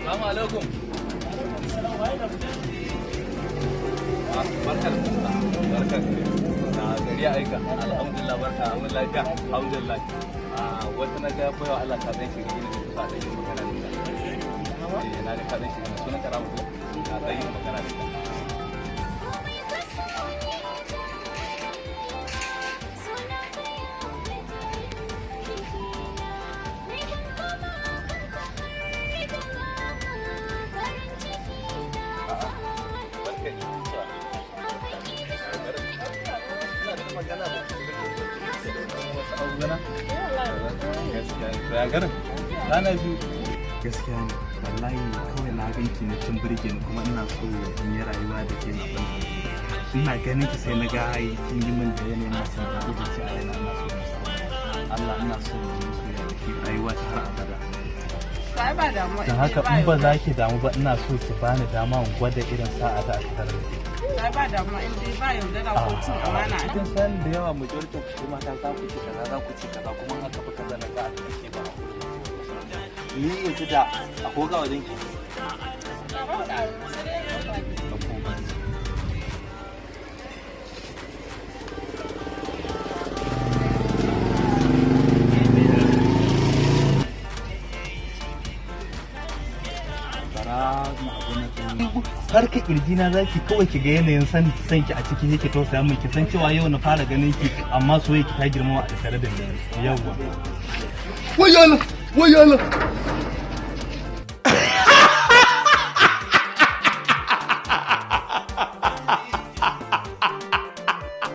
Assalamu alaikum. Barka da gari ya aika. Alhamdulillah barka mun lafiya. Alhamdulillah. Wata na ga bayo Allah ka zai shiga gidan kusa da yin magana da ita. Na ga ka zai shiga sunan karamu ko? Na zai yi magana da ita. Gaskiya ne wallahi kawai na ganki na cin birge ni kuma ina so in yi rayuwa da ke na ban ina ganin ki sai na ga ai kin yi min da yanayin masu da gudu ce a yana ina so Allah ina so in yi soyayya da ke rayuwa ta har abada Sai ba damuwa dan haka in ba za ki damu ba ina so ki bani dama in gwada irin sa'a da aka tarar sai ba damuwa in dai ba yaudara ko cin amana a cikin san da yawa majority ku mata za ku ci kaza za ku ci kaza kuma haka ba kaza na ga a cikin ba ni yanzu da akwai ga wajen ki harka kirjina za ki kawai ki ga yanayin san ki a ciki yake tausaya min ki san cewa yau na fara ganin ki amma soyayya ki ta girma a tare da ni yawwa wayala